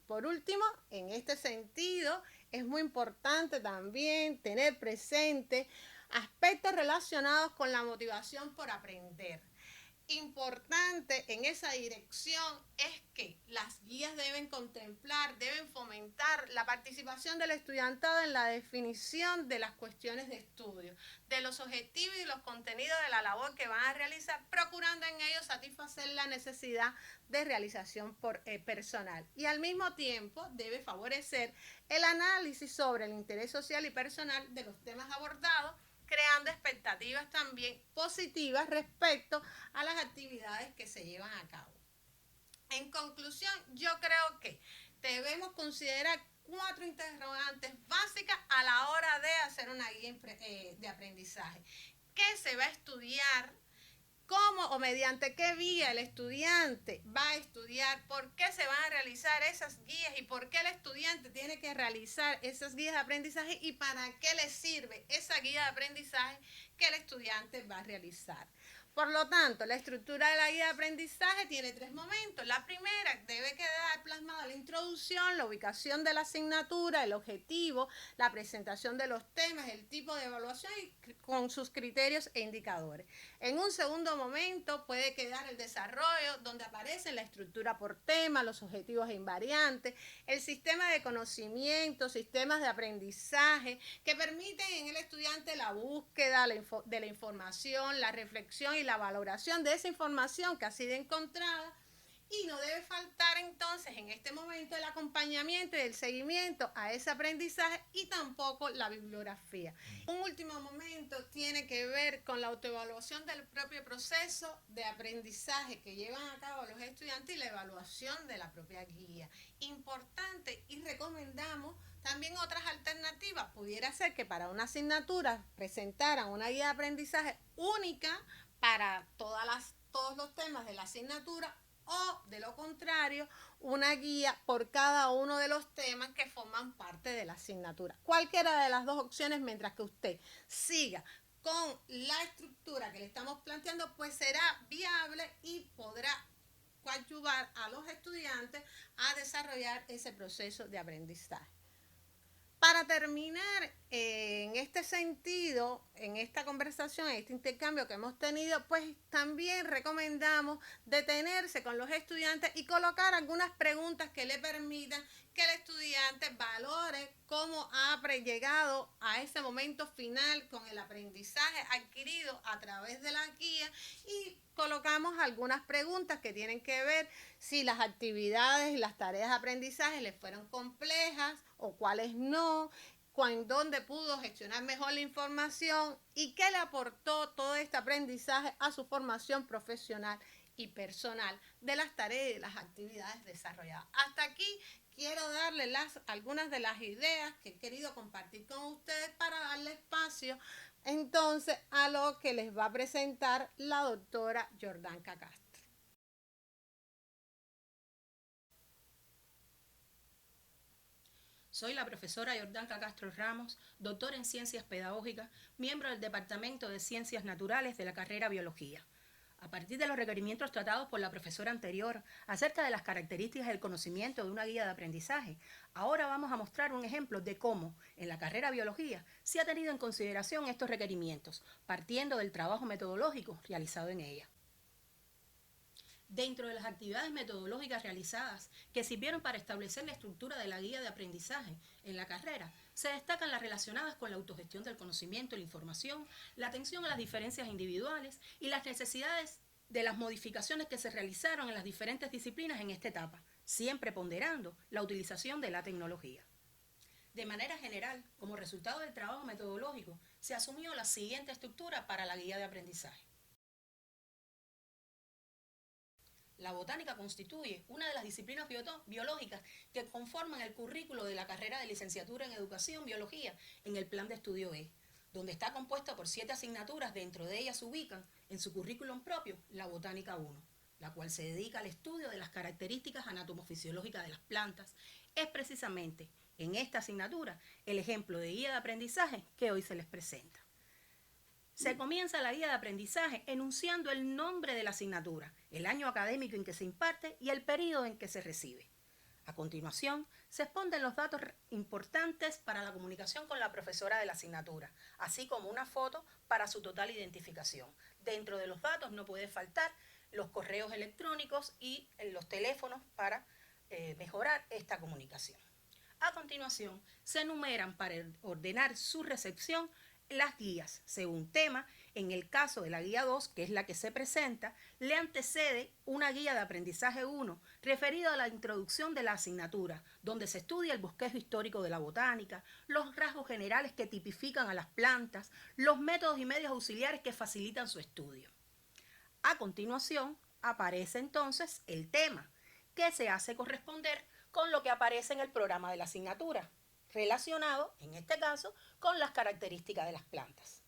Por último, en este sentido, es muy importante también tener presente aspectos relacionados con la motivación por aprender. Importante en esa dirección es que las guías deben contemplar, deben fomentar la participación del estudiantado en la definición de las cuestiones de estudio, de los objetivos y los contenidos de la labor que van a realizar, procurando en ellos satisfacer la necesidad de realización personal. Y al mismo tiempo debe favorecer el análisis sobre el interés social y personal de los temas abordados, creando expectativas también positivas respecto a las actividades que se llevan a cabo. En conclusión, yo creo que debemos considerar 4 interrogantes básicas a la hora de hacer una guía de aprendizaje. ¿Qué se va a estudiar? ¿Cómo o mediante qué vía el estudiante va a estudiar? ¿Por qué se van a realizar esas guías? ¿Y por qué el estudiante tiene que realizar esas guías de aprendizaje? ¿Y para qué le sirve esa guía de aprendizaje que el estudiante va a realizar? Por lo tanto, la estructura de la guía de aprendizaje tiene 3 momentos. La primera debe quedar plasmada la introducción, la ubicación de la asignatura, el objetivo, la presentación de los temas, el tipo de evaluación y con sus criterios e indicadores. En un segundo momento puede quedar el desarrollo, donde aparece la estructura por tema, los objetivos e invariantes, el sistema de conocimiento, sistemas de aprendizaje que permiten en el estudiante la búsqueda de la información, la reflexión y la valoración de esa información que ha sido encontrada. Y no debe faltar entonces en este momento el acompañamiento y el seguimiento a ese aprendizaje y tampoco la bibliografía. Un último momento tiene que ver con la autoevaluación del propio proceso de aprendizaje que llevan a cabo los estudiantes y la evaluación de la propia guía. Importante, y recomendamos también otras alternativas. Pudiera ser que para una asignatura presentaran una guía de aprendizaje única para todos los temas de la asignatura, o de lo contrario, una guía por cada uno de los temas que forman parte de la asignatura. Cualquiera de las 2 opciones, mientras que usted siga con la estructura que le estamos planteando, pues será viable y podrá coadyuvar a los estudiantes a desarrollar ese proceso de aprendizaje. Para terminar, en este sentido, en esta conversación, en este intercambio que hemos tenido, pues también recomendamos detenerse con los estudiantes y colocar algunas preguntas que le permitan que el estudiante valore cómo ha llegado a ese momento final con el aprendizaje adquirido a través de la guía, y colocamos algunas preguntas que tienen que ver si las actividades y las tareas de aprendizaje les fueron complejas o cuáles no, dónde pudo gestionar mejor la información y qué le aportó todo este aprendizaje a su formación profesional y personal de las tareas y de las actividades desarrolladas. Hasta aquí quiero darle algunas de las ideas que he querido compartir con ustedes para darle espacio entonces a lo que les va a presentar la doctora Yordanka Castro. Soy la profesora Yordanka Castro Ramos, doctora en Ciencias Pedagógicas, miembro del Departamento de Ciencias Naturales de la carrera Biología. A partir de los requerimientos tratados por la profesora anterior acerca de las características del conocimiento de una guía de aprendizaje, ahora vamos a mostrar un ejemplo de cómo, en la carrera Biología, se ha tenido en consideración estos requerimientos, partiendo del trabajo metodológico realizado en ella. Dentro de las actividades metodológicas realizadas que sirvieron para establecer la estructura de la guía de aprendizaje en la carrera, se destacan las relacionadas con la autogestión del conocimiento y la información, la atención a las diferencias individuales y las necesidades de las modificaciones que se realizaron en las diferentes disciplinas en esta etapa, siempre ponderando la utilización de la tecnología. De manera general, como resultado del trabajo metodológico, se asumió la siguiente estructura para la guía de aprendizaje. La botánica constituye una de las disciplinas biológicas que conforman el currículo de la carrera de licenciatura en Educación Biología en el Plan de Estudio E, donde está compuesta por 7 asignaturas. Dentro de ellas se ubican en su currículum propio la Botánica 1, la cual se dedica al estudio de las características anatomofisiológicas de las plantas. Es precisamente en esta asignatura el ejemplo de guía de aprendizaje que hoy se les presenta. Se comienza la guía de aprendizaje enunciando el nombre de la asignatura, el año académico en que se imparte y el periodo en que se recibe. A continuación, se exponen los datos importantes para la comunicación con la profesora de la asignatura, así como una foto para su total identificación. Dentro de los datos no puede faltar los correos electrónicos y los teléfonos para mejorar esta comunicación. A continuación, se enumeran para ordenar su recepción las guías, según tema. En el caso de la guía 2, que es la que se presenta, le antecede una guía de aprendizaje 1, referida a la introducción de la asignatura, donde se estudia el bosquejo histórico de la botánica, los rasgos generales que tipifican a las plantas, los métodos y medios auxiliares que facilitan su estudio. A continuación, aparece entonces el tema, que se hace corresponder con lo que aparece en el programa de la asignatura, relacionado, en este caso, con las características de las plantas.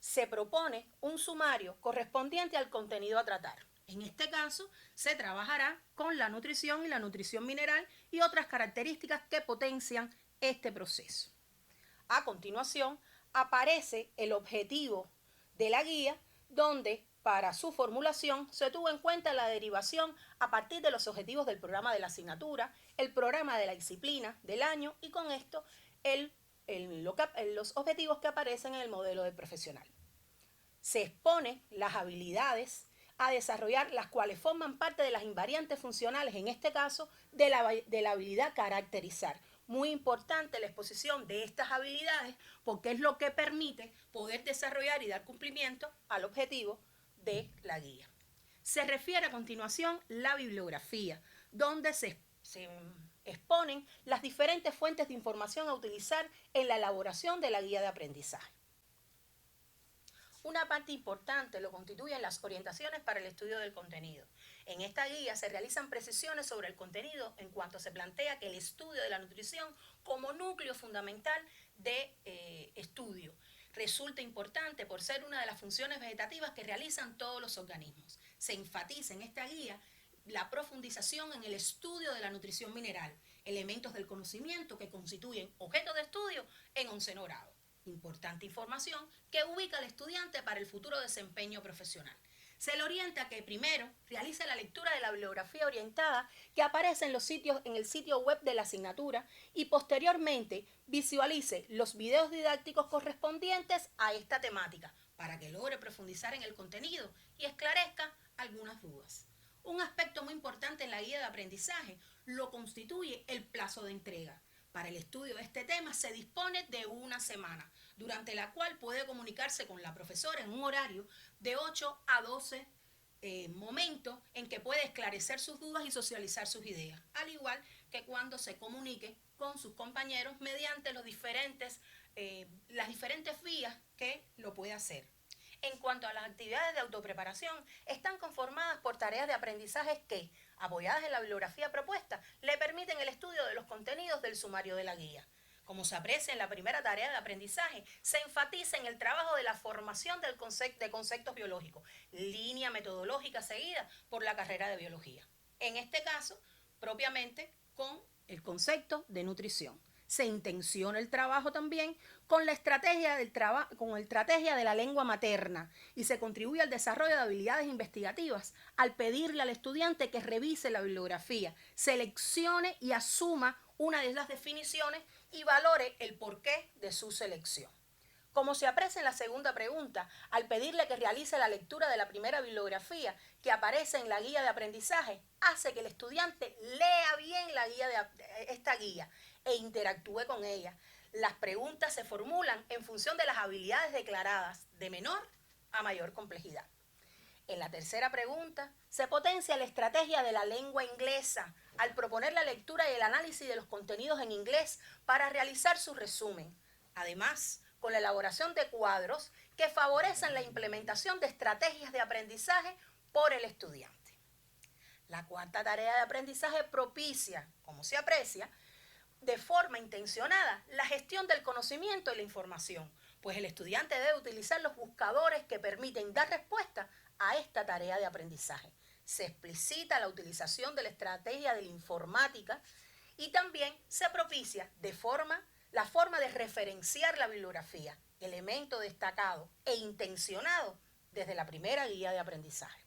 Se propone un sumario correspondiente al contenido a tratar. En este caso, se trabajará con la nutrición y la nutrición mineral y otras características que potencian este proceso. A continuación, aparece el objetivo de la guía, donde para su formulación se tuvo en cuenta la derivación a partir de los objetivos del programa de la asignatura, el programa de la disciplina del año y con esto los objetivos que aparecen en el modelo de profesional. Se expone las habilidades a desarrollar, las cuales forman parte de las invariantes funcionales, en este caso de la habilidad caracterizar. Muy importante la exposición de estas habilidades porque es lo que permite poder desarrollar y dar cumplimiento al objetivo de la guía. Se refiere a continuación la bibliografía, donde se exponen las diferentes fuentes de información a utilizar en la elaboración de la guía de aprendizaje. Una parte importante lo constituyen las orientaciones para el estudio del contenido. En esta guía se realizan precisiones sobre el contenido en cuanto se plantea que el estudio de la nutrición como núcleo fundamental de estudio resulta importante por ser una de las funciones vegetativas que realizan todos los organismos. Se enfatiza en esta guía la profundización en el estudio de la nutrición mineral, elementos del conocimiento que constituyen objeto de estudio en 11º grado. Importante información que ubica al estudiante para el futuro desempeño profesional. Se le orienta a que primero realice la lectura de la bibliografía orientada que aparece en el sitio web de la asignatura y posteriormente visualice los videos didácticos correspondientes a esta temática para que logre profundizar en el contenido y esclarezca algunas dudas. Un aspecto muy importante en la guía de aprendizaje lo constituye el plazo de entrega. Para el estudio de este tema se dispone de una semana, durante la cual puede comunicarse con la profesora en un horario de 8 a 12 momentos en que puede esclarecer sus dudas y socializar sus ideas, al igual que cuando se comunique con sus compañeros mediante las diferentes vías que lo puede hacer. En cuanto a las actividades de autopreparación, están conformadas por tareas de aprendizaje que, apoyadas en la bibliografía propuesta, le permiten el estudio de los contenidos del sumario de la guía. Como se aprecia en la primera tarea de aprendizaje, se enfatiza en el trabajo de la formación de conceptos biológicos, línea metodológica seguida por la carrera de biología. En este caso, propiamente con el concepto de nutrición. Se intenciona el trabajo también con la estrategia de la lengua materna y se contribuye al desarrollo de habilidades investigativas al pedirle al estudiante que revise la bibliografía, seleccione y asuma una de las definiciones y valore el porqué de su selección. Como se aprecia en la segunda pregunta, al pedirle que realice la lectura de la primera bibliografía que aparece en la guía de aprendizaje, hace que el estudiante lea bien esta guía e interactúe con ella. Las preguntas se formulan en función de las habilidades declaradas, de menor a mayor complejidad. En la tercera pregunta, se potencia la estrategia de la lengua inglesa al proponer la lectura y el análisis de los contenidos en inglés para realizar su resumen. Además, con la elaboración de cuadros que favorecen la implementación de estrategias de aprendizaje por el estudiante. La cuarta tarea de aprendizaje propicia, como se aprecia, de forma intencionada la gestión del conocimiento y la información, pues el estudiante debe utilizar los buscadores que permiten dar respuesta a esta tarea de aprendizaje. Se explicita la utilización de la estrategia de la informática y también se propicia la forma de referenciar la bibliografía, elemento destacado e intencionado desde la primera guía de aprendizaje.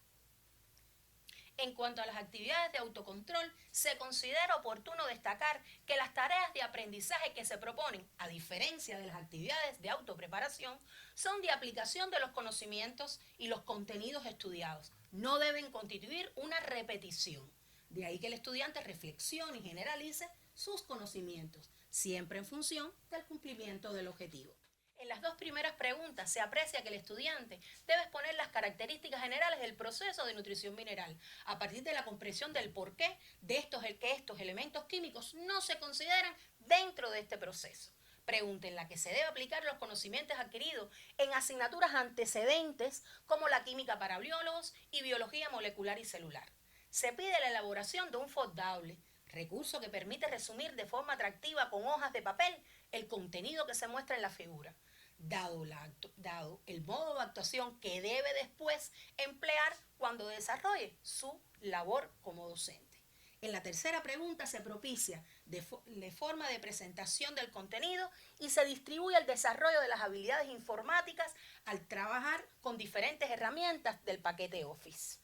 En cuanto a las actividades de autocontrol, se considera oportuno destacar que las tareas de aprendizaje que se proponen, a diferencia de las actividades de autopreparación, son de aplicación de los conocimientos y los contenidos estudiados. No deben constituir una repetición. De ahí que el estudiante reflexione y generalice sus conocimientos, siempre en función del cumplimiento del objetivo. En las dos primeras preguntas se aprecia que el estudiante debe exponer las características generales del proceso de nutrición mineral, a partir de la comprensión del porqué de estos elementos químicos no se consideran dentro de este proceso. Pregunta en la que se debe aplicar los conocimientos adquiridos en asignaturas antecedentes como la química para biólogos y biología molecular y celular. Se pide la elaboración de un foldable, recurso que permite resumir de forma atractiva con hojas de papel el contenido que se muestra en la figura, dado el modo de actuación que debe después emplear cuando desarrolle su labor como docente. En la tercera pregunta se propicia de forma de presentación del contenido y se distribuye el desarrollo de las habilidades informáticas al trabajar con diferentes herramientas del paquete Office.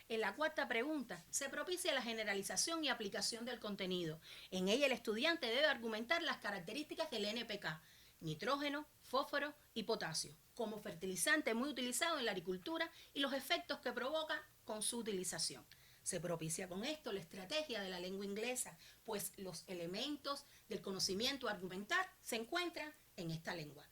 En la cuarta pregunta, se propicia la generalización y aplicación del contenido. En ella el estudiante debe argumentar las características del NPK, nitrógeno, fósforo y potasio, como fertilizante muy utilizado en la agricultura y los efectos que provoca con su utilización. Se propicia con esto la estrategia de la lengua inglesa, pues los elementos del conocimiento a argumentar se encuentran en esta lengua,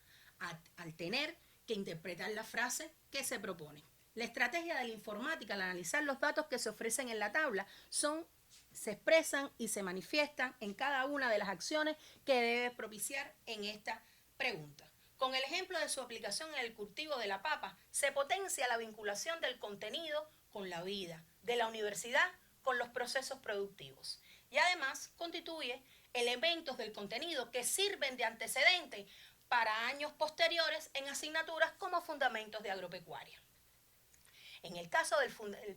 al tener que interpretar la frase que se propone. La estrategia de la informática al analizar los datos que se ofrecen en la tabla se expresan y se manifiestan en cada una de las acciones que debe propiciar en esta pregunta. Con el ejemplo de su aplicación en el cultivo de la papa, se potencia la vinculación del contenido con la vida, de la universidad con los procesos productivos. Y además constituye elementos del contenido que sirven de antecedente para años posteriores en asignaturas como fundamentos de agropecuaria. En el caso del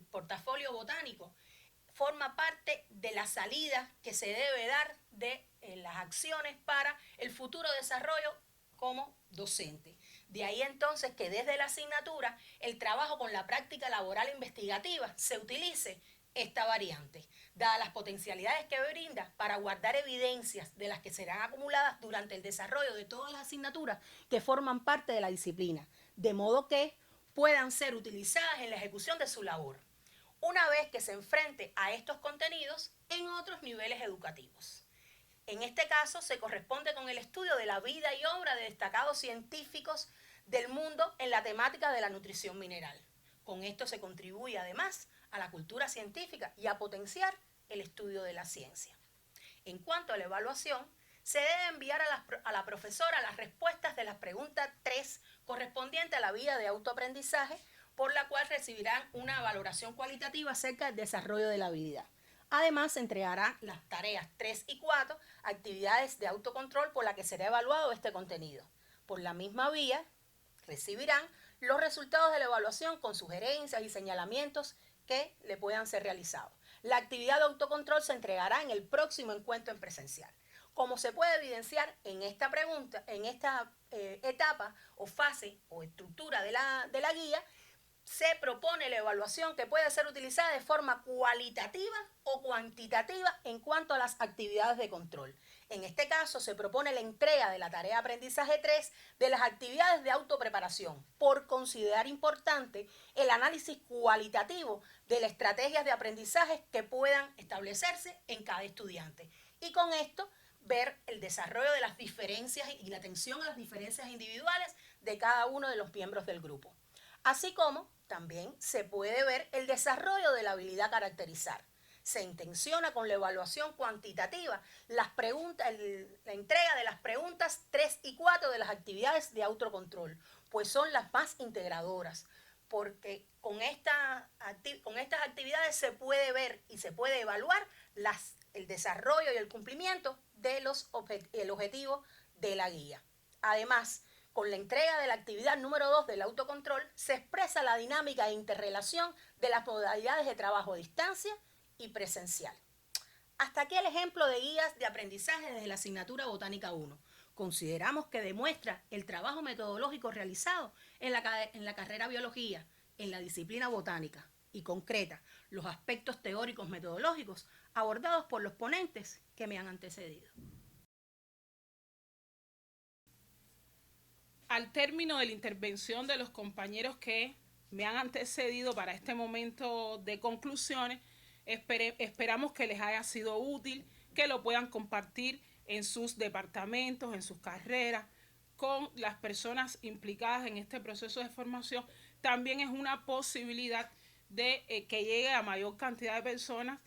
portafolio botánico, forma parte de la salida que se debe dar de las acciones para el futuro desarrollo como docente. De ahí entonces que desde la asignatura el trabajo con la práctica laboral investigativa se utilice esta variante, dadas las potencialidades que brinda para guardar evidencias de las que serán acumuladas durante el desarrollo de todas las asignaturas que forman parte de la disciplina, de modo que puedan ser utilizadas en la ejecución de su labor. Una vez que se enfrente a estos contenidos, en otros niveles educativos. En este caso se corresponde con el estudio de la vida y obra de destacados científicos del mundo en la temática de la nutrición mineral. Con esto se contribuye además a la cultura científica y a potenciar el estudio de la ciencia. En cuanto a la evaluación, se debe enviar a la profesora las respuestas de las preguntas 3 correspondientes a la vía de autoaprendizaje, por la cual recibirán una valoración cualitativa acerca del desarrollo de la habilidad. Además, se entregarán las tareas 3 y 4, actividades de autocontrol por la que será evaluado este contenido. Por la misma vía, recibirán los resultados de la evaluación con sugerencias y señalamientos que le puedan ser realizados. La actividad de autocontrol se entregará en el próximo encuentro en presencial. Como se puede evidenciar en esta etapa o fase o estructura de la guía, se propone la evaluación que puede ser utilizada de forma cualitativa o cuantitativa en cuanto a las actividades de control. En este caso, se propone la entrega de la tarea de aprendizaje 3 de las actividades de autopreparación, por considerar importante el análisis cualitativo de las estrategias de aprendizaje que puedan establecerse en cada estudiante. Y con esto, ver el desarrollo de las diferencias y la atención a las diferencias individuales de cada uno de los miembros del grupo. Así como también se puede ver el desarrollo de la habilidad caracterizar. Se intenciona con la evaluación cuantitativa la entrega de las preguntas 3 y 4 de las actividades de autocontrol, pues son las más integradoras, porque con estas actividades se puede ver y se puede evaluar el desarrollo y el cumplimiento del objetivo de la guía. Además, con la entrega de la actividad número 2 del autocontrol, se expresa la dinámica e interrelación de las modalidades de trabajo a distancia y presencial. Hasta aquí el ejemplo de guías de aprendizaje desde la asignatura Botánica 1. Consideramos que demuestra el trabajo metodológico realizado en la carrera Biología, en la disciplina Botánica, y concreta los aspectos teóricos metodológicos abordados por los ponentes que me han antecedido. Al término de la intervención de los compañeros que me han antecedido para este momento de conclusiones, esperamos que les haya sido útil, que lo puedan compartir en sus departamentos, en sus carreras, con las personas implicadas en este proceso de formación. También es una posibilidad de que llegue a mayor cantidad de personas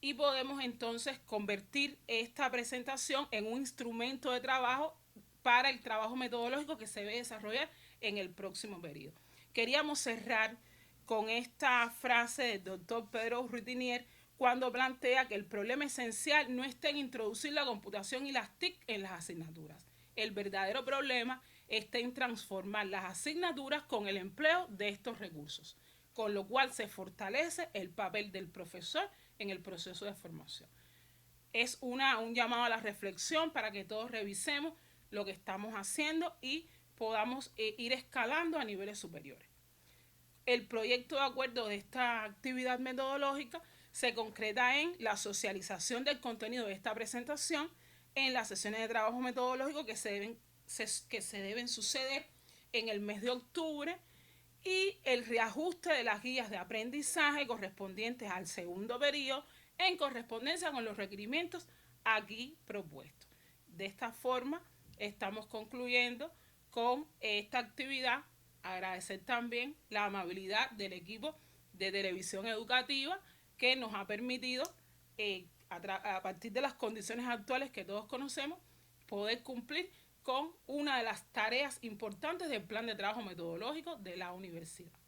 y podemos entonces convertir esta presentación en un instrumento de trabajo para el trabajo metodológico que se debe desarrollar en el próximo periodo. Queríamos cerrar con esta frase del doctor Pedro Ruitinier cuando plantea que el problema esencial no está en introducir la computación y las TIC en las asignaturas. El verdadero problema está en transformar las asignaturas con el empleo de estos recursos, con lo cual se fortalece el papel del profesor en el proceso de formación. Es un llamado a la reflexión para que todos revisemos lo que estamos haciendo y podamos ir escalando a niveles superiores. El proyecto de acuerdo de esta actividad metodológica se concreta en la socialización del contenido de esta presentación en las sesiones de trabajo metodológico que se deben suceder en el mes de octubre y el reajuste de las guías de aprendizaje correspondientes al segundo periodo en correspondencia con los requerimientos aquí propuestos. De esta forma, estamos concluyendo con esta actividad. Agradecer también la amabilidad del equipo de televisión educativa que nos ha permitido, a partir de las condiciones actuales que todos conocemos, poder cumplir con una de las tareas importantes del plan de trabajo metodológico de la universidad.